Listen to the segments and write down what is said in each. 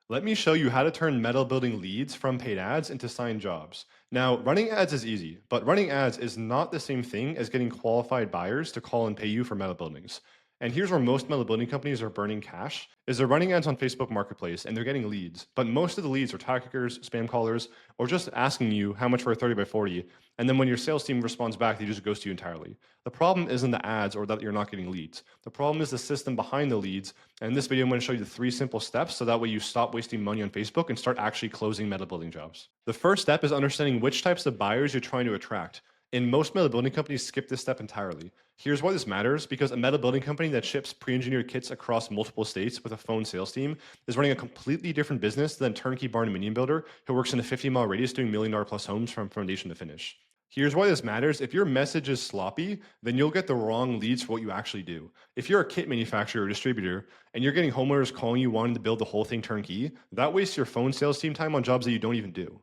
Let me show you how to turn metal building leads from paid ads into signed jobs. Now, running ads is easy, but running ads is not the same thing as getting qualified buyers to call and pay you for metal buildings. And here's where most metal building companies are burning cash is they're running ads on Facebook Marketplace and they're getting leads, but most of the leads are tire kickers, spam callers, or just asking you how much for a 30 by 40. And then when your sales team responds back, they just ghost you entirely. The problem isn't the ads or that you're not getting leads. The problem is the system behind the leads. And in this video, I'm going to show you the 3 simple steps so that way you stop wasting money on Facebook and start actually closing metal building jobs. The first step is understanding which types of buyers you're trying to attract. And most metal building companies skip this step entirely. Here's why this matters because a metal building company that ships pre-engineered kits across multiple states with a phone sales team is running a completely different business than turnkey barndominium builder who works in a 50-mile radius doing $1 million plus homes from foundation to finish. Here's why this matters. If your message is sloppy, then you'll get the wrong leads for what you actually do. If you're a kit manufacturer or distributor and you're getting homeowners calling you wanting to build the whole thing turnkey, that wastes your phone sales team time on jobs that you don't even do.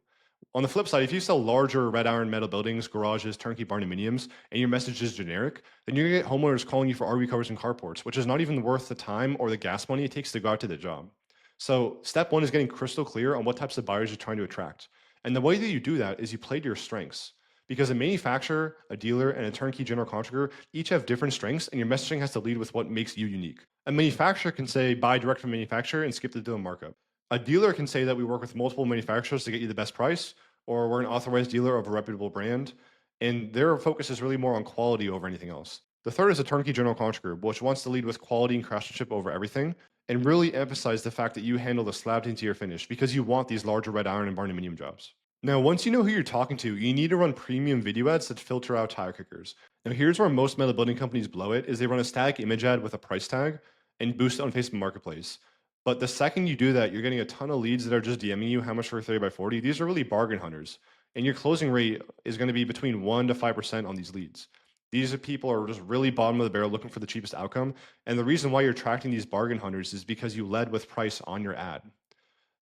On the flip side, if you sell larger red iron metal buildings, garages, turnkey barndominiums, and your message is generic, then you're gonna get homeowners calling you for RV covers and carports, which is not even worth the time or the gas money it takes to go out to the job. So step one is getting crystal clear on what types of buyers you're trying to attract. And the way that you do that is you play to your strengths. Because a manufacturer, a dealer, and a turnkey general contractor each have different strengths, and your messaging has to lead with what makes you unique. A manufacturer can say buy direct from manufacturer and skip the dealer markup. A dealer can say that we work with multiple manufacturers to get you the best price, or we're an authorized dealer of a reputable brand, and their focus is really more on quality over anything else. The third is a turnkey general contractor, which wants to lead with quality and craftsmanship over everything, and really emphasize the fact that you handle the slab into your finish because you want these larger red iron and barndominium jobs. Now, once you know who you're talking to, you need to run premium video ads that filter out tire kickers. Now, here's where most metal building companies blow it: is they run a static image ad with a price tag and boost it on Facebook Marketplace. But the second you do that, you're getting a ton of leads that are just DMing you how much for a 30 by 40. These are really bargain hunters, and your closing rate is going to be between 1 to 5% on these leads. These are people are just really bottom of the barrel looking for the cheapest outcome. And the reason why you're attracting these bargain hunters is because you led with price on your ad.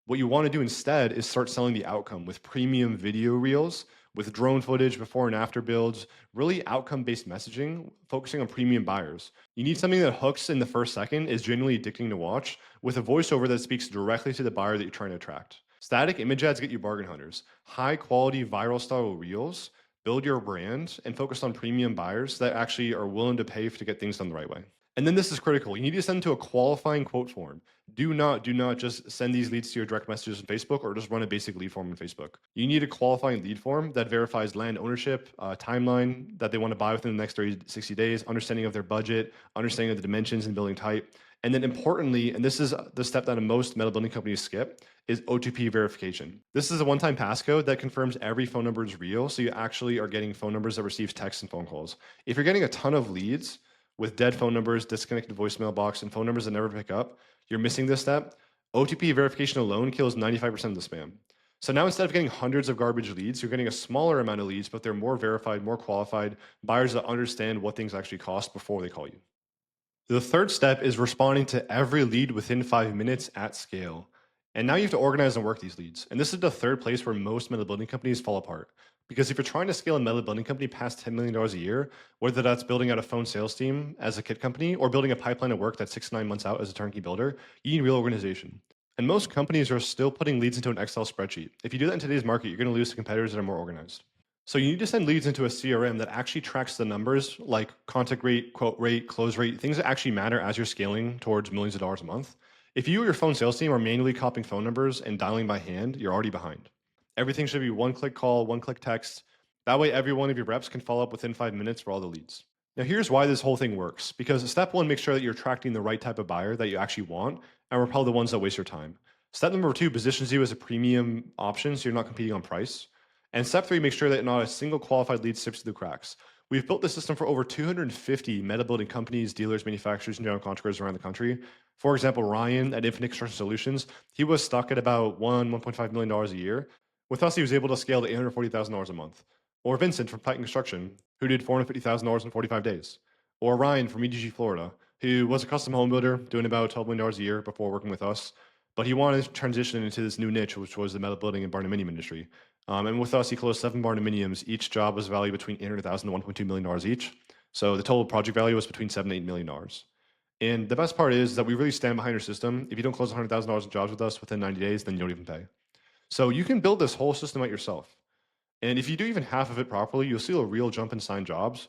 What you want to do instead is start selling the outcome with premium video reels, with drone footage, before and after builds, really outcome based messaging, focusing on premium buyers. You need something that hooks in the first second, is genuinely addicting to watch, with a voiceover that speaks directly to the buyer that you're trying to attract. Static image ads get you bargain hunters. High quality viral style reels build your brand and focus on premium buyers that actually are willing to pay to get things done the right way. And then this is critical. You need to send to a qualifying quote form. Do not just send these leads to your direct messages on Facebook or just run a basic lead form on Facebook. You need a qualifying lead form that verifies land ownership, timeline that they want to buy within the next 30 to 60 days, understanding of their budget, understanding of the dimensions and building type. And then importantly, and this is the step that most metal building companies skip, is OTP verification. This is a one-time passcode that confirms every phone number is real. So you actually are getting phone numbers that receives texts and phone calls. If you're getting a ton of leads with dead phone numbers, disconnected voicemail box, and phone numbers that never pick up, you're missing this step. OTP verification alone kills 95% of the spam. So now instead of getting hundreds of garbage leads, you're getting a smaller amount of leads, but they're more verified, more qualified buyers that understand what things actually cost before they call you. The third step is responding to every lead within 5 minutes at scale. And now you have to organize and work these leads. And this is the third place where most metal building companies fall apart. Because if you're trying to scale a metal building company past $10 million a year, whether that's building out a phone sales team as a kit company or building a pipeline of work that's 6 to 9 months out as a turnkey builder, you need real organization. And most companies are still putting leads into an Excel spreadsheet. If you do that in today's market, you're going to lose to competitors that are more organized. So you need to send leads into a CRM that actually tracks the numbers like contact rate, quote rate, close rate, things that actually matter as you're scaling towards millions of dollars a month. If you or your phone sales team are manually copying phone numbers and dialing by hand, you're already behind. Everything should be one click call, one click text. That way, every one of your reps can follow up within 5 minutes for all the leads. Now, here's why this whole thing works. Because step one, make sure that you're attracting the right type of buyer that you actually want and repel the ones that waste your time. Step number two positions you as a premium option so you're not competing on price. And step three, make sure that not a single qualified lead slips through the cracks. We've built this system for over 250 metal building companies, dealers, manufacturers, and general contractors around the country. For example, Ryan at Infinite Construction Solutions, he was stuck at about $1.5 million a year. With us, he was able to scale to $840,000 a month. Or Vincent from Titan Construction, who did $450,000 in 45 days. Or Ryan from EDG Florida, who was a custom home builder doing about $12 million a year before working with us. But he wanted to transition into this new niche, which was the metal building and barndominium industry. And with us, he closed 7 barndominiums. Each job was valued between $800,000 to $1.2 million each. So the total project value was between $7 to $8 million. And the best part is that we really stand behind your system. If you don't close $100,000 in jobs with us within 90 days, then you don't even pay. So you can build this whole system out yourself. And if you do even half of it properly, you'll see a real jump in signed jobs.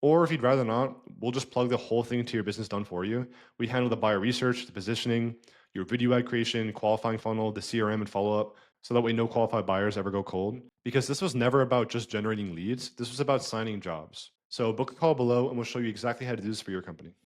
Or if you'd rather not, we'll just plug the whole thing to your business done for you. We handle the buyer research, the positioning, your video ad creation, qualifying funnel, the CRM and follow up. So that way no qualified buyers ever go cold. Because this was never about just generating leads. This was about signing jobs. So book a call below and we'll show you exactly how to do this for your company.